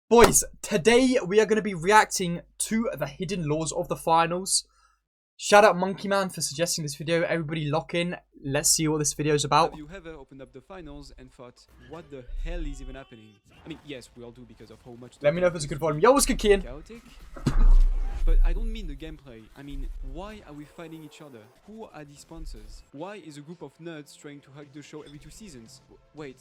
Boys, today we are going to be reacting to the hidden laws of the finals. Shout out Monkey Man for suggesting this video. Everybody lock in. Let's see what this video is about. Have you ever opened up the finals and thought, what the hell is even happening? I mean, yes, we all do because of how much... Let me know if it's a good volume. Yo, what's good, Kian? Chaotic? But I don't mean the gameplay. I mean, why are we fighting each other? Who are these sponsors? Why is a group of nerds trying to hack the show every 2 seasons? Wait,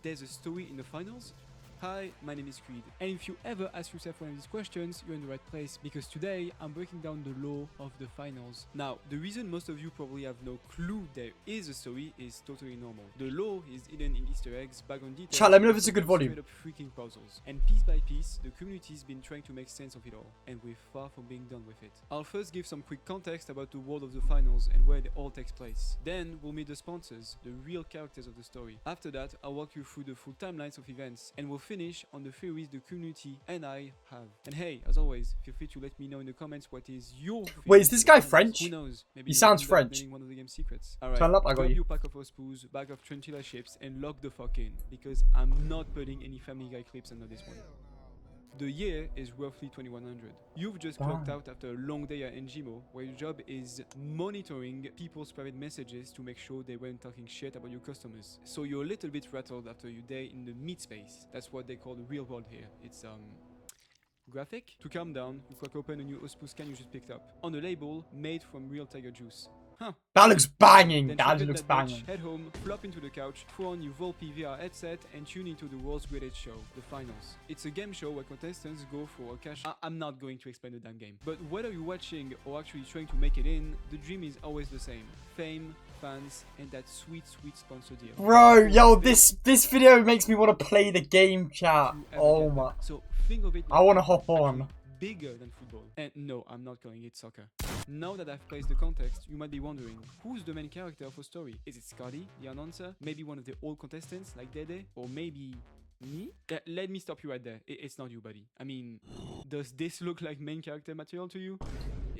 there's a story in the finals? Hi, my name is Creed, and if you ever ask yourself one of these questions, you're in the right place, because today I'm breaking down the law of the finals. Now, the reason most of you probably have no clue there is a story is totally normal. The law is hidden in Easter eggs, background details, Chat, let me know if it's a good volume. straight up freaking puzzles. And piece by piece, the community's been trying to make sense of it all, and we're far from being done with it. I'll first give some quick context about the world of the finals and where they all takes place. Then we'll meet the sponsors, the real characters of the story. After that, I'll walk you through the full timelines of events, and we'll finish on the theories the community and I have. And hey, as always, feel free to let me know in the comments what is your... Wait, is this guy French? Who knows? Maybe He sounds French. One of the game's secrets. Alright, Turn up, I got grab you. your pack of Ospoos, bag of chinchilla chips, and lock the fuck in, because I'm not putting any Family Guy clips under this one. The year is roughly 2100. You've just clocked out after a long day at NGMO, where your job is monitoring people's private messages to make sure they weren't talking shit about your customers. So you're a little bit rattled after your day in the meat space. That's what they call the real world here. It's graphic. To calm down, you crack open a new Ospoos can you just picked up. On the label, made from real tiger juice. Huh. That looks banging. Then That forget looks bitch, banging. head home, flop into the couch, throw on your Volpe VR headset, and tune into the world's greatest show, the finals. It's a game show where contestants go for a cash. I'm not going to explain the damn game. But whether you're watching or actually trying to make it in, the dream is always the same: fame, fans, and that sweet, sweet sponsor deal. Bro, yo, this video makes me want to play the game, chat. Oh my. So think of it. I want to hop on. Bigger than football. And no, I'm not calling it soccer. Now that I've placed the context, you might be wondering, who's the main character of a story? Is it Scotty, the announcer? Maybe one of the old contestants like Dede? Or maybe me? Let me stop you right there. It's not you, buddy. I mean, does this look like main character material to you?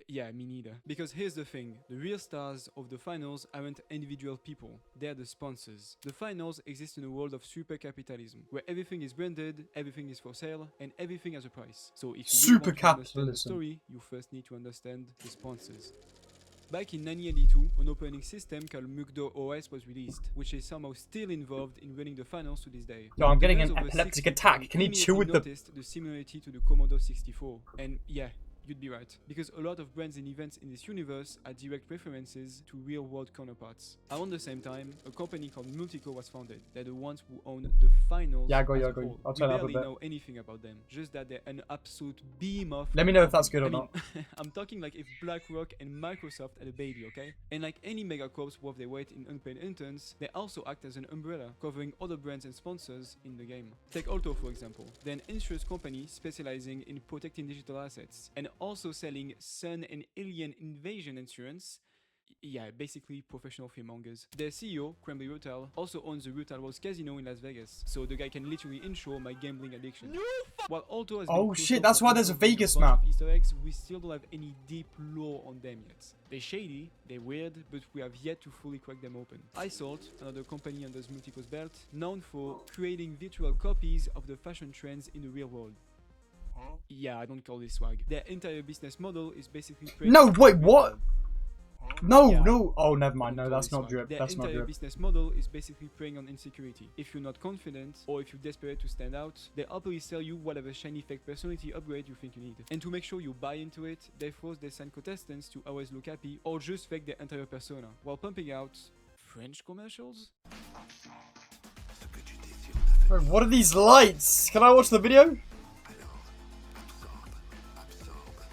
Yeah, me neither. Because here's the thing, the real stars of the finals aren't individual people, they're the sponsors. The finals exist in a world of super capitalism, where everything is branded, everything is for sale, and everything has a price. So if you really want to understand the story, you first need to understand the sponsors. Back in 1982, an operating system called Mukdo OS was released, which is somehow still involved in running the finals to this day. Yo, I'm getting an epileptic attack. Can he chill with the... noticed the similarity to the Commodore 64, and yeah, you'd be right, because a lot of brands and events in this universe are direct references to real-world counterparts. Around the same time, a company called Multico was founded. They're the ones who own the finals. Yeah, I got you. I'll turn up a bit. We barely know anything about them, just that they're an absolute beam of... Let me know if that's good or not. I'm talking like if BlackRock and Microsoft had a baby, okay? And like any megacorps worth their weight in unpaid interns, they also act as an umbrella, covering other brands and sponsors in the game. Take Alto, for example. They're an insurance company specializing in protecting digital assets, and also selling sun and alien invasion insurance. Yeah, basically professional fearmongers. Their CEO, Cranberry Hotel, also owns the Hotel World's Casino in Las Vegas, so the guy can literally insure my gambling addiction. No! While Alto has oh shit, that's why there's a Vegas map. Easter eggs, we still don't have any deep lore on them yet. They're shady, they're weird, but we have yet to fully crack them open. iSalt, another company under Multico's belt, known for creating virtual copies of the fashion trends in the real world. Yeah, I don't call this swag. Their entire business model is basically... No, wait, what? No, yeah. No. Oh, never mind. No, that's not drip. Their That's not entire drip. business model is basically preying on insecurity. If you're not confident, or if you're desperate to stand out, they happily sell you whatever shiny fake personality upgrade you think you need. And to make sure you buy into it, they force their send contestants to always look happy, or just fake their entire persona, while pumping out French commercials? Bro, what are these lights? Can I watch the video?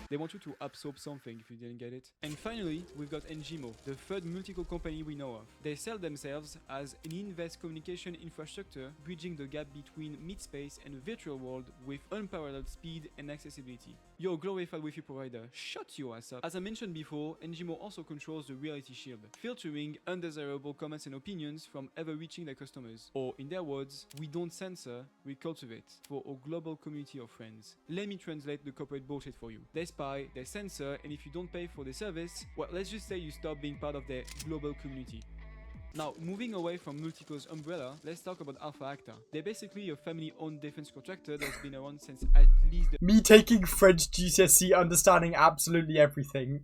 They want you to absorb something if you didn't get it. And finally, we've got NGMO, the third Multico company we know of. They sell themselves as an invest communication infrastructure, bridging the gap between mid-space and a virtual world with unparalleled speed and accessibility. You're a glorified Wi-Fi provider, shut your ass up. As I mentioned before, NGMO also controls the reality shield, filtering undesirable comments and opinions from ever reaching their customers. Or in their words, we don't censor, we cultivate, for a global community of friends. Let me translate the corporate bullshit for you. They spy, they censor, and if you don't pay for the service, well, let's just say you stop being part of their global community. Now, moving away from Multico's umbrella, let's talk about Alpha Acta. They're basically a family-owned defense contractor that's been around since at least the Me taking French GCSE, understanding absolutely everything.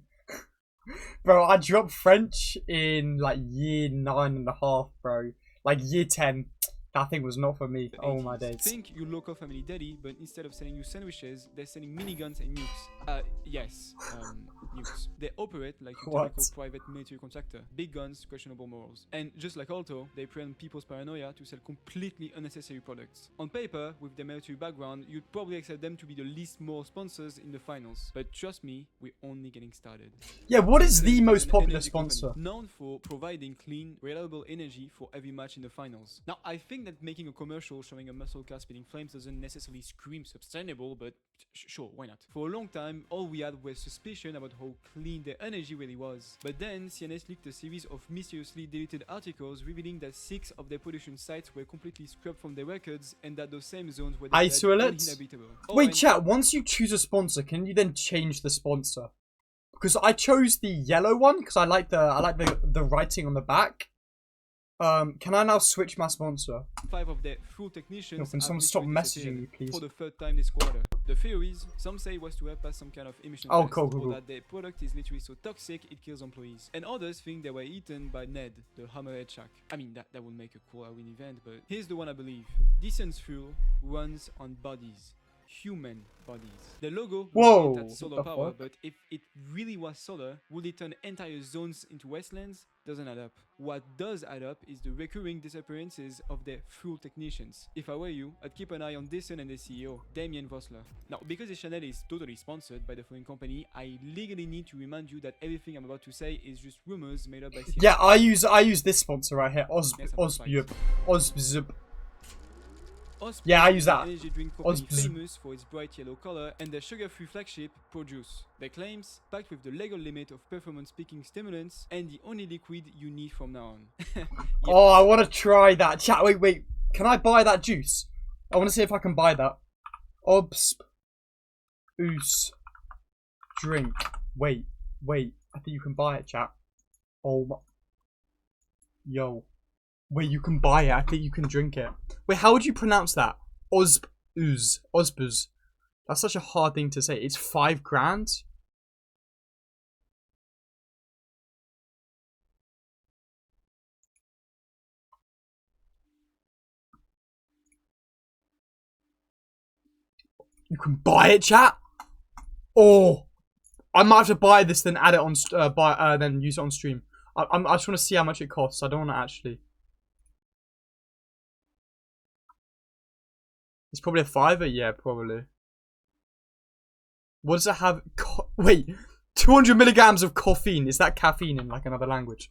Bro, I dropped French in like year 9.5, bro. Like year 10. That thing was not for me. Oh my days. Think your local family deli, but instead of selling you sandwiches, they're selling miniguns and nukes. Nukes. They operate like a typical private military contractor. Big guns, questionable morals. And just like Alto, they prey on people's paranoia to sell completely unnecessary products. On paper, with their military background, you'd probably accept them to be the least moral sponsors in the finals. But trust me, we're only getting started. Yeah, what is the most popular sponsor? Known for providing clean, reliable energy for every match in the finals. Now, I think that making a commercial showing a muscle car spitting flames doesn't necessarily scream sustainable, but sure, why not? For a long time, all we had was suspicion about how clean their energy really was. But then, CNS leaked a series of mysteriously deleted articles revealing that 6 of their production sites were completely scrubbed from their records and that those same zones were uninhabitable. Wait, chat, once you choose a sponsor, can you then change the sponsor? Because I chose the yellow one because I like the writing on the back. Can I now switch my sponsor? 5 of their full technicians can someone stop messaging me, please? For the 3rd time this quarter. The theories, some say was to help pass some kind of emission test, or that their product is literally so toxic it kills employees. And others think they were eaten by Ned, the Hammerhead Shack. I mean, that would make a cool Halloween event, but here's the one I believe. Decent's fuel runs on bodies. Human bodies. The logo had solar power, but if it really was solar, would it turn entire zones into wastelands? Doesn't add up. What does add up is the recurring disappearances of their fuel technicians. If I were you, I'd keep an eye on Dyson and the CEO, Damien Vossler. Now, because this channel is totally sponsored by the phone company, I legally need to remind you that everything I'm about to say is just rumors made up by CNS. Yeah, I use this sponsor right here, Osbzub. Yeah, I use that. Energy drink company famous for its bright yellow color and their sugar-free flagship, Produce. Their claims, packed with the legal limit of performance-peaking stimulants and the only liquid you need from now on. Yep. Oh, I want to try that. Chat, wait. Can I buy that juice? I want to see if I can buy that. Oos. Drink. Wait. I think you can buy it, chat. Oh my. Yo. Wait, you can buy it. I think you can drink it. Wait, how would you pronounce that? Osbuz. That's such a hard thing to say. It's 5 grand. You can buy it, chat. Oh, I might have to buy this, then add it on, then use it on stream. I just want to see how much it costs. I don't want to actually. It's probably a $5, yeah, probably. What does it have? Wait, 200 milligrams of caffeine. Is that caffeine in like another language?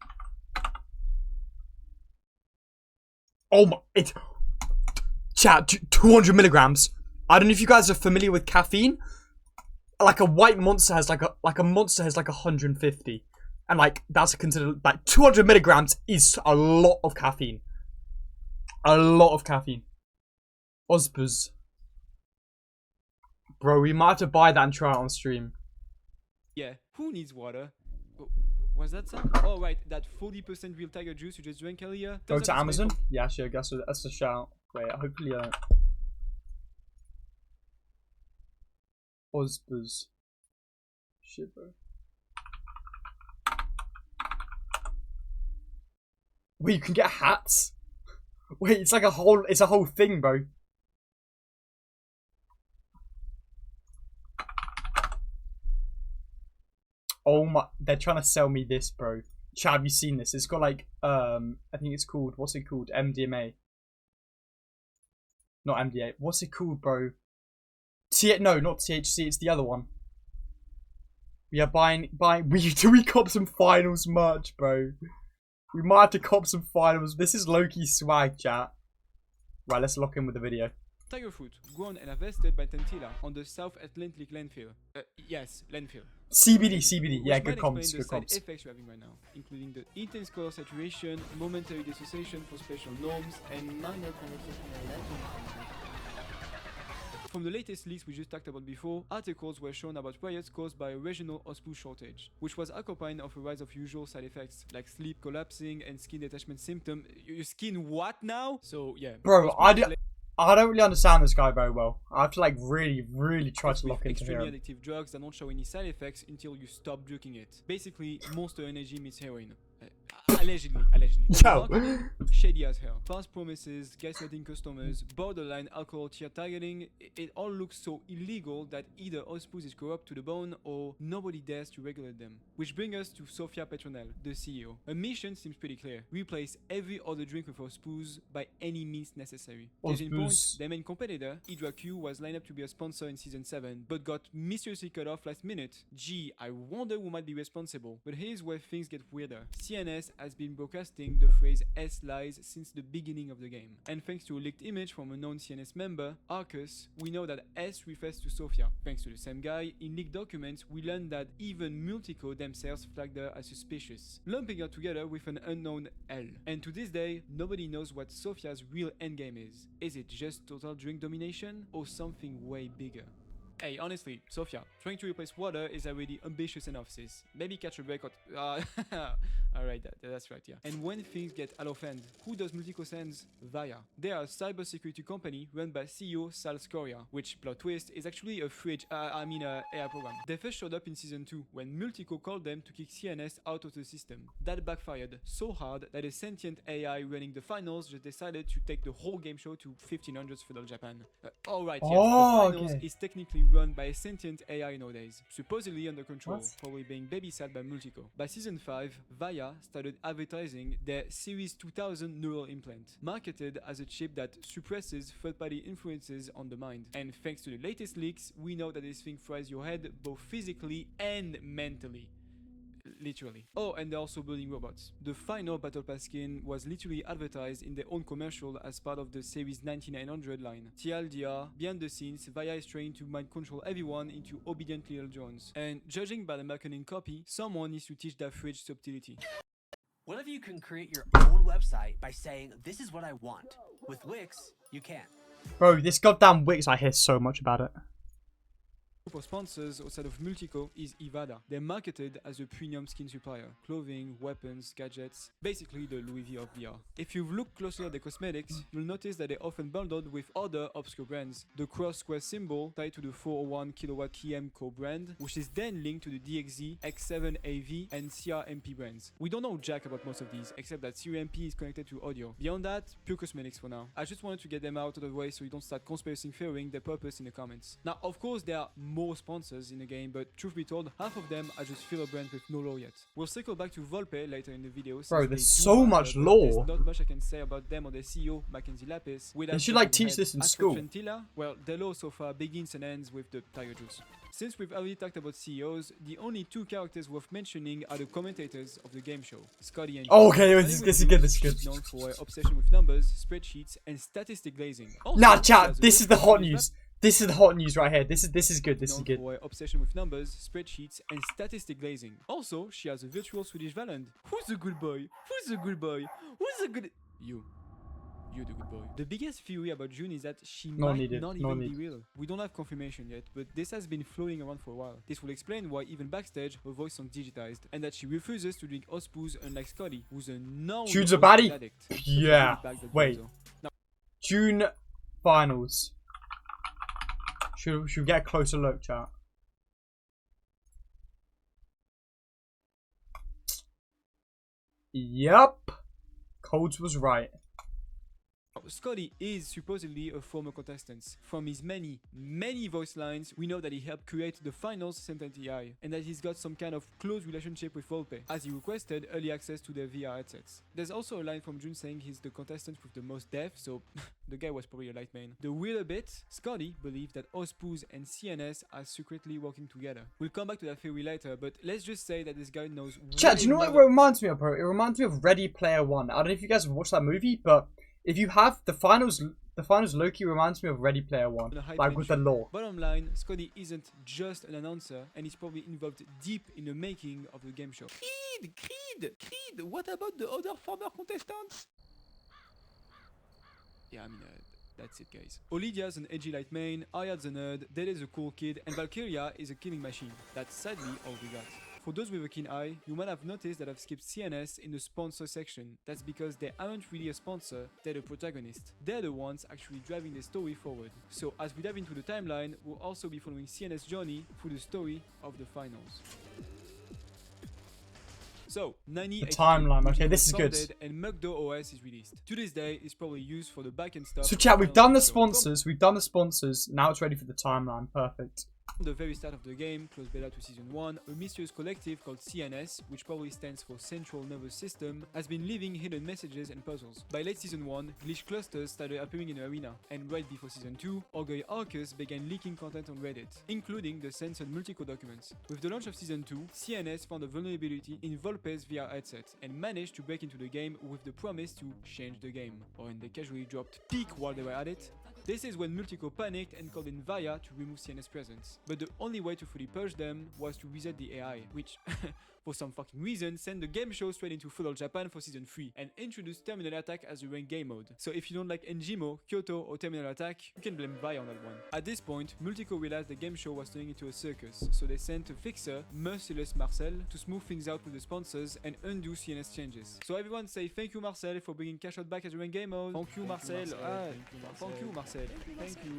Oh my! Chat, 200 milligrams. I don't know if you guys are familiar with caffeine. Like a white monster has like a monster has like 150, and like that's considered like 200 milligrams is a lot of caffeine. A lot of caffeine. Osbuz. Bro, we might have to buy that and try it on stream. Yeah, who needs water? Was that some? Oh right, that 40% real tiger juice you just drank earlier. Go to Amazon? Yeah, sure, that's a shout. Wait, hopefully Osbuz. Shit, bro. Wait, you can get hats? Wait, it's a whole thing, bro. Oh my, they're trying to sell me this, bro. Chat, have you seen this? It's got like, I think it's called, what's it called? MDMA. Not MDA. What's it called, bro? No, not THC, it's the other one. We are buying, we cop some finals merch, bro. We might have to cop some finals. This is low-key swag, chat. Right, let's lock in with the video. Tiger fruit, grown and harvested by Tantila on the South Atlantic landfill. Yes, landfill. CBD. Yeah, good comps. Good comps. Effects you're having right now, including the intense color saturation, momentary dissociation for special norms, and minor conversational From the latest leaks we just talked about before, articles were shown about riots caused by a regional OSPU shortage, which was accompanied of a rise of usual side effects like sleep collapsing and skin detachment symptom. Your skin what now? So yeah. Bro, I don't really understand this guy very well. I have to like really try to look into extremely him. addictive drugs that don't show any side effects until you stop drinking it. Basically, Monster Energy meets heroin. Allegedly. Yo. Marketing, shady as hell. False promises, gaslighting customers, borderline alcohol tier targeting. It all looks so illegal that either OSPUS is corrupt to the bone or nobody dares to regulate them. Which brings us to Sofia Petronel, the CEO. Her mission seems pretty clear. Replace every other drink with OSPUS by any means necessary. Case in point, their main competitor, Hydra Q, was lined up to be a sponsor in Season 7, but got mysteriously cut off last minute. Gee, I wonder who might be responsible. But here's where things get weirder. CNS has been broadcasting the phrase S lies since the beginning of the game. And thanks to a leaked image from a known CNS member, Arcus, we know that S refers to Sofia. Thanks to the same guy, in leaked documents, we learned that even Multico themselves flagged her as suspicious, lumping her together with an unknown L. And to this day, nobody knows what Sofia's real endgame is. Is it just total drink domination or something way bigger? Hey, honestly, Sofia, trying to replace water is already ambitious enough, sis. Maybe catch a break or... Alright, that's right, yeah. And when things get out of hand, who does Multico send? Via. They are a cybersecurity company run by CEO Sal Scoria, which, plot twist, is actually a AI program. They first showed up in Season 2, when Multico called them to kick CNS out of the system. That backfired so hard that a sentient AI running the finals just decided to take the whole game show to 1500s feudal Japan. Alright, yes, the finals is technically run by a sentient AI nowadays, supposedly under control, probably being babysat by Multico. By Season 5, Vaya started advertising their Series 2000 neural implant, marketed as a chip that suppresses third-party influences on the mind. And thanks to the latest leaks, we know that this thing fries your head both physically and mentally. Literally. Oh, and they're also building robots. The final Battle Pass skin was literally advertised in their own commercial as part of the Series 9900 line. TLDR, behind the scenes, Vaya is trying to mind control everyone into obedient little drones. And judging by the marketing copy, someone needs to teach that fridge subtlety. What if you can create your own website by saying, this is what I want? With Wix, you can. Bro, this goddamn Wix, I hear so much about it. For sponsors outside of Multico is Ivada. They're marketed as a premium skin supplier, clothing, weapons, gadgets, basically the Louis V of VR. If you've looked closely at the cosmetics, you'll notice that they're often bundled with other obscure brands. The cross square symbol tied to the 401 kilowatt KM core brand, which is then linked to the DXZ, X7AV, and CRMP brands. We don't know jack about most of these, except that CRMP is connected to audio. Beyond that, pure cosmetics for now. I just wanted to get them out of the way so you don't start conspiracy theorying their purpose in the comments. Now, of course, there are more sponsors in the game, but truth be told, half of them are just filler brands with no lore yet. We'll circle back to Volpe later in the video. Bro, there's so much lore. There's not much I can say about them or their CEO, Mackenzie Lapis. They should like teach this in school. Gentilla, well, their lore so far begins and ends with the Tiger Juice. Since we've already talked about CEOs, the only two characters worth mentioning are the commentators of the game show, Scotty and oh, okay, this is good. She's known for her obsession with numbers, spreadsheets, and statistic glazing. Also, nah, chat, this is the hot news. This is the hot news right here. This is good. This is good. For her obsession with numbers, spreadsheets, and statistic glazing. Also, she has a virtual Swedish Valand. Who's the good boy? Who's the good boy? Who's the good... You. You're the good boy. The biggest theory about June is that she might not even be real. We don't have confirmation yet, but this has been floating around for a while. This will explain why even backstage her voice sounds digitized, and that she refuses to drink OSPUS unlike Scotty, who's a known June's a baddie. Addict. Yeah. Wait. Now, June finals. Should we get a closer look, chat? Yup. Codes was right. Scotty is supposedly a former contestant. From his many voice lines, we know that he helped create the finals Sentient AI, and that he's got some kind of close relationship with Volpe, as he requested early access to their VR headsets. There's also a line from June saying he's the contestant with the most death, so the guy was probably a light main. The weirder bit, Scotty believes that OSPUS and CNS are secretly working together. We'll come back to that theory later, but let's just say that this guy knows. Chat, do you know what it reminds me of, bro? It reminds me of Ready Player One. I don't know if you guys have watched that movie, but if you have, the finals Loki reminds me of Ready Player One, like with the lore. Bottom line, Scotty isn't just an announcer, and he's probably involved deep in the making of the game show. Creed, what about the other former contestants? Yeah, I mean, That's it, guys. Olidia's an edgy light main, Ayad's a nerd, Dede's a cool kid, and Valkyria is a killing machine. That's sadly all we got. For those with a keen eye, you might have noticed that I've skipped CNS in the sponsor section. That's because they aren't really a sponsor, they're the protagonist. They're the ones actually driving the story forward. So as we dive into the timeline, we'll also be following CNS' journey through the story of the finals. So, Nani The timeline, okay, this is good. And Mugdo OS is released. To this day, it's probably used for the backend stuff. So chat, we've done the sponsors, now it's ready for the timeline, perfect. From the very start of the game, close beta to Season 1, a mysterious collective called CNS, which probably stands for Central Nervous System, has been leaving hidden messages and puzzles. By late Season 1, glitch clusters started appearing in the arena, and right before Season 2, Orgoy Arcus began leaking content on Reddit, including the censored Multico documents. With the launch of Season 2, CNS found a vulnerability in Volpe's VR headset, and managed to break into the game with the promise to change the game. Or and they casually dropped peak while they were at it. This is when Multico panicked and called in Vaya to remove CNS presence. But the only way to fully purge them was to reset the AI, which, for some fucking reason, sent the game show straight into feudal Japan for Season 3, and introduced Terminal Attack as a ranked game mode. So if you don't like Enjimo, Kyoto or Terminal Attack, you can blame Vaya on that one. At this point, Multico realized the game show was turning into a circus, so they sent a fixer, Merciless Marcel, to smooth things out with the sponsors and undo CNS changes. So everyone say thank you Marcel for bringing Cash Out back as a ranked game mode. Thank you Marcel. Thank you Marcel. Thank you.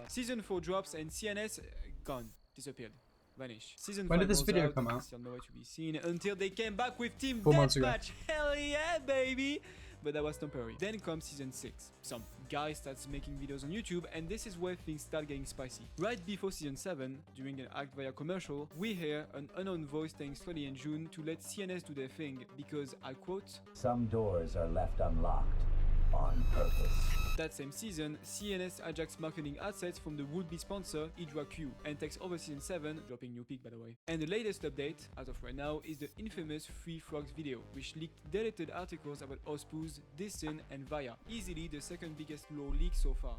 Season 4 drops and CNS gone, disappeared, vanished. Season When 5 did this rolls video out, come out? Still nowhere to be seen until they came back with Team 4 months ago. Deathmatch. Hell yeah, baby! But that was temporary. Then comes Season 6. Some guy starts making videos on YouTube, and this is where things start getting spicy. Right before Season 7, during an Act Via commercial, we hear an unknown voice telling Scully and June to let CNS do their thing because, I quote, "Some doors are left unlocked on purpose." That same season, CNS hijacks marketing assets from the would-be sponsor Hydra Q and takes over Season 7, dropping new peak by the way. And the latest update, as of right now, is the infamous Free Frogs video, which leaked deleted articles about Ospuz, Disson and Vaya, easily the second biggest lore leak so far.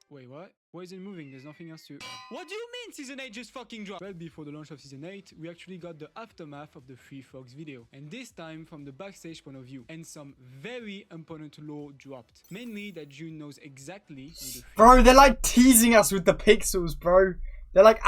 Wait, what? Why is it moving? There's nothing else to... What do you mean Season 8 just fucking dropped? Well, before the launch of Season 8, we actually got the aftermath of the Free Fox video. And this time from the backstage point of view. And some very important lore dropped. Mainly that June knows exactly who the... Bro, they're like teasing us with the pixels, bro. They're like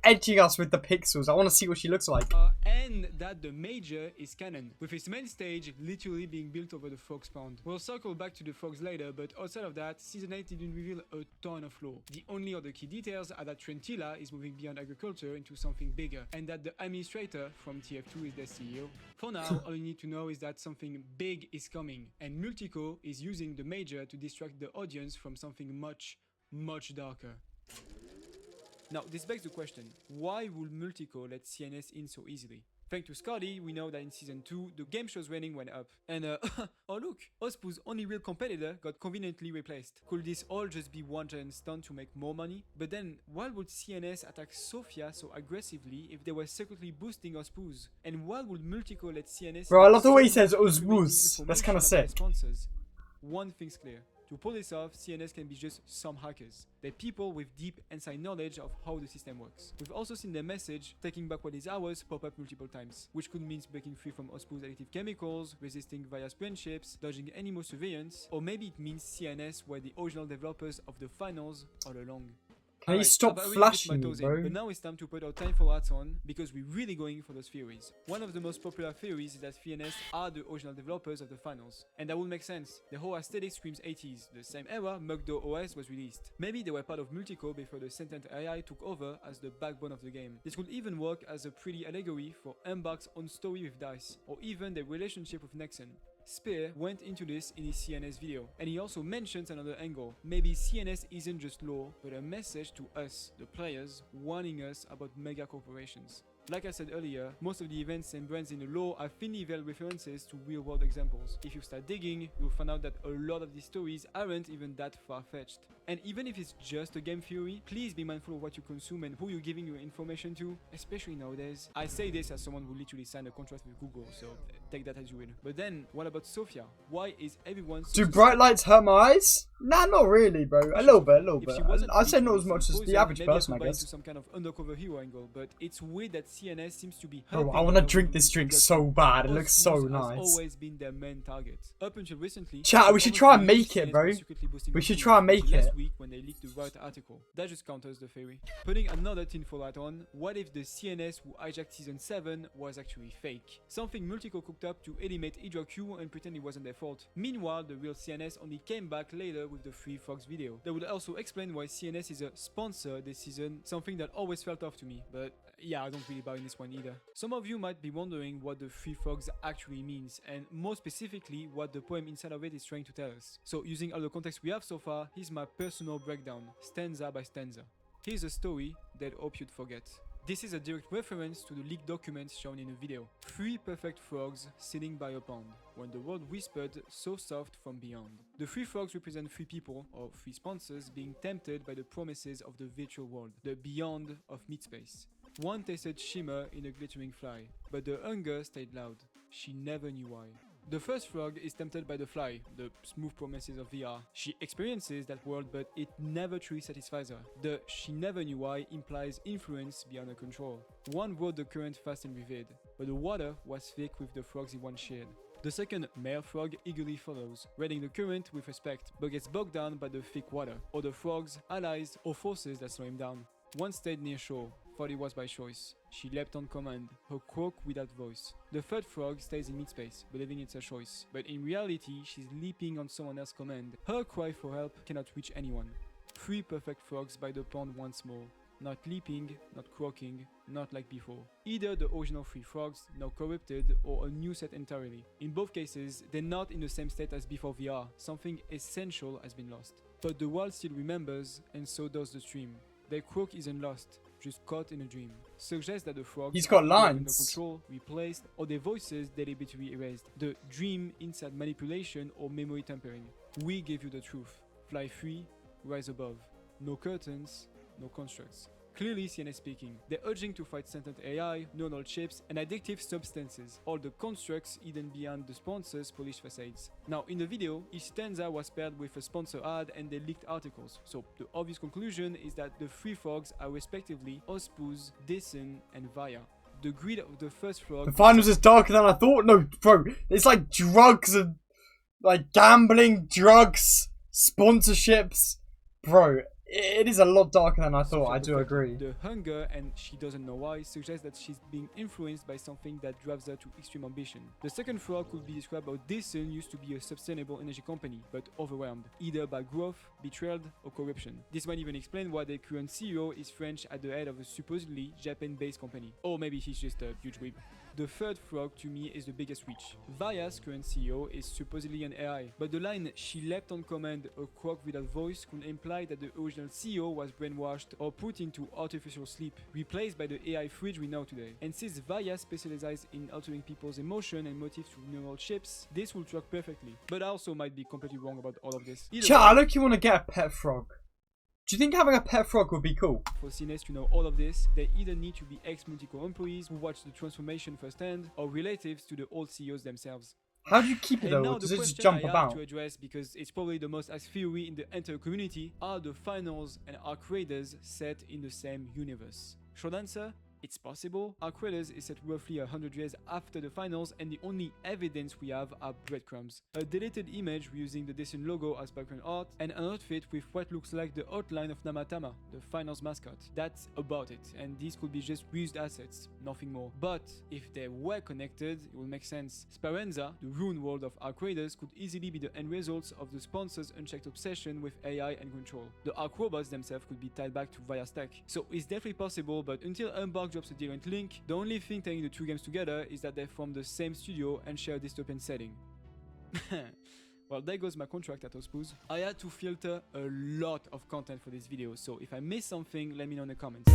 edging us with the pixels. I want to see what she looks like. And that the Major is canon, with its main stage literally being built over the Fox Pond. We'll circle back to the Fox later, but outside of that, Season 8 didn't reveal a ton of lore. The only other key details are that Trentilla is moving beyond agriculture into something bigger, and that the administrator from TF2 is their CEO. For now, all you need to know is that something big is coming, and Multico is using the Major to distract the audience from something much, much darker. Now, this begs the question, why would Multico let CNS in so easily? Thanks to Scotty, we know that in Season 2, the game show's rating went up. And oh look, Ospuz's only real competitor got conveniently replaced. Could this all just be one giant stunt to make more money? But then, why would CNS attack Sofia so aggressively if they were secretly boosting Ospuz? And why would Multico let CNS... Bro, I love the way he says Ospuz. That's kind of sick. Sponsors? One thing's clear. To pull this off, CNS can be just some hackers. They're people with deep inside knowledge of how the system works. We've also seen their message, taking back what is ours, pop up multiple times, which could mean breaking free from Ospuz's addictive chemicals, resisting Vaya's friendships, dodging enemy surveillance, or maybe it means CNS were the original developers of the finals all along. Can you stop flashing me, bro? But now it's time to put our tinfoil hats on, because we're really going for those theories. One of the most popular theories is that CNS are the original developers of the finals. And that would make sense. The whole aesthetic screams 80s, the same era Mugdo OS was released. Maybe they were part of Multico before the sentient AI took over as the backbone of the game. This could even work as a pretty allegory for Embark's own story with DICE, or even their relationship with Nexon. Spear went into this in his CNS video, and he also mentions another angle. Maybe CNS isn't just lore, but a message to us, the players, warning us about mega corporations. Like I said earlier, most of the events and brands in the lore are thinly veiled references to real-world examples. If you start digging, you'll find out that a lot of these stories aren't even that far-fetched. And even if it's just a game theory, please be mindful of what you consume and who you're giving your information to, especially nowadays. I say this as someone who literally signed a contract with Google, so take that as you will. But then, what about Sofia? Why is everyone so... Do bright lights hurt my eyes? Nah, not really, bro. A little bit. I'd say not as much as the average person, I guess. Some kind of undercover hero angle, but it's weird that CNS seems to be Bro, helping I want to them drink with this drink drug so use. bad. It Us looks so fools has nice. always been their main target. Up until recently, Chat, we should others try and believed make it, CNS bro. were secretly boosting We their should teams try and make until it. last week when they leaked the Riot article. That just counters the theory. Putting another tinfoil hat on, what if the CNS who hijacked season 7 was actually fake? Something Multico cooked up to eliminate Hydra Q and pretend it wasn't their fault. Meanwhile, the real CNS only came back later with the Free Frogs video. That would also explain why CNS is a sponsor this season, something that always felt off to me, but yeah, I don't really buy in this one either. Some of you might be wondering what the Free Frogs actually means, and more specifically, what the poem inside of it is trying to tell us. So using all the context we have so far, here's my personal breakdown, stanza by stanza. Here's a story that I hope you'd forget. This is a direct reference to the leaked documents shown in the video. 3 perfect frogs sitting by a pond, when the world whispered so soft from beyond. The 3 frogs represent 3 people, or 3 sponsors, being tempted by the promises of the virtual world, the beyond of mid-space. One tasted shimmer in a glittering fly, but the hunger stayed loud. She never knew why. The first frog is tempted by the fly, the smooth promises of VR. She experiences that world, but it never truly satisfies her. The she never knew why implies influence beyond her control. One rode the current fast and vivid, but the water was thick with the frogs he once shared. The second male frog eagerly follows, riding the current with respect, but gets bogged down by the thick water. Other frogs, allies, or forces that slow him down. One stayed near shore, thought it was by choice. She leapt on command, her croak without voice. The third frog stays in mid-space, believing it's her choice. But in reality, she's leaping on someone else's command. Her cry for help cannot reach anyone. 3 perfect frogs by the pond once more. Not leaping, not croaking, not like before. Either the original 3 frogs, now corrupted, or a new set entirely. In both cases, they're not in the same state as before VR. Something essential has been lost. But the world still remembers, and so does the stream. Their croak isn't lost, just caught in a dream. Suggests that the frogs He's got are either under lines. control, replaced, or their voices deliberately erased. The dream inside manipulation or memory tampering. We give you the truth. Fly free, rise above. No curtains, no constructs. Clearly CNS speaking. They're urging to fight sentient AI, neural chips, and addictive substances, all the constructs hidden behind the sponsors' polished facades. Now, in the video, each stanza was paired with a sponsor ad and they leaked articles, so the obvious conclusion is that the 3 frogs are respectively Ospuz, Dyson, and Vaya. The greed of the first frog... The finals is darker than I thought. No, bro, it's like drugs and like gambling, drugs, sponsorships. Bro, it is a lot darker than I thought. I do agree. The hunger, and she doesn't know why, suggests that she's being influenced by something that drives her to extreme ambition. The second frog could be described how Dyson used to be a sustainable energy company, but overwhelmed, either by growth, betrayal, or corruption. This might even explain why their current CEO is French at the head of a supposedly Japan-based company. Or maybe he's just a huge whip. The third frog to me is the biggest reach. Vaya's current CEO is supposedly an AI, but the line "she leapt on command, a croak without voice" could imply that the original CEO was brainwashed or put into artificial sleep, replaced by the AI fridge we know today. And since Vaya specializes in altering people's emotion and motives through neural chips, this will track perfectly. But I also might be completely wrong about all of this. Chat, I look you want to get a pet frog. Do you think having a pet frog would be cool? For CNS to know all of this, they either need to be ex-Multico employees who watched the transformation firsthand, or relatives to the old CEOs themselves. How do you keep it And though? now Or does the it just question jump I have about? to address, because it's probably the most asked theory in the entire community, are the finals and Arc Raiders set in the same universe? Short answer? It's possible. Arc Raiders is set roughly 100 years after the finals, and the only evidence we have are breadcrumbs. A deleted image using the Dyson logo as background art, and an outfit with what looks like the outline of Namatama, the finals mascot. That's about it, and these could be just reused assets, nothing more. But if they were connected, it will make sense. Speranza, the ruined world of Arc Raiders, could easily be the end results of the sponsor's unchecked obsession with AI and control. The Arc robots themselves could be tied back to Vaya's tech. So it's definitely possible, but until Embark drops a different link, the only thing tying the 2 games together is that they're from the same studio and share a dystopian setting. Well, there goes my contract at Ospuz. I had to filter a lot of content for this video, so if I missed something, let me know in the comments.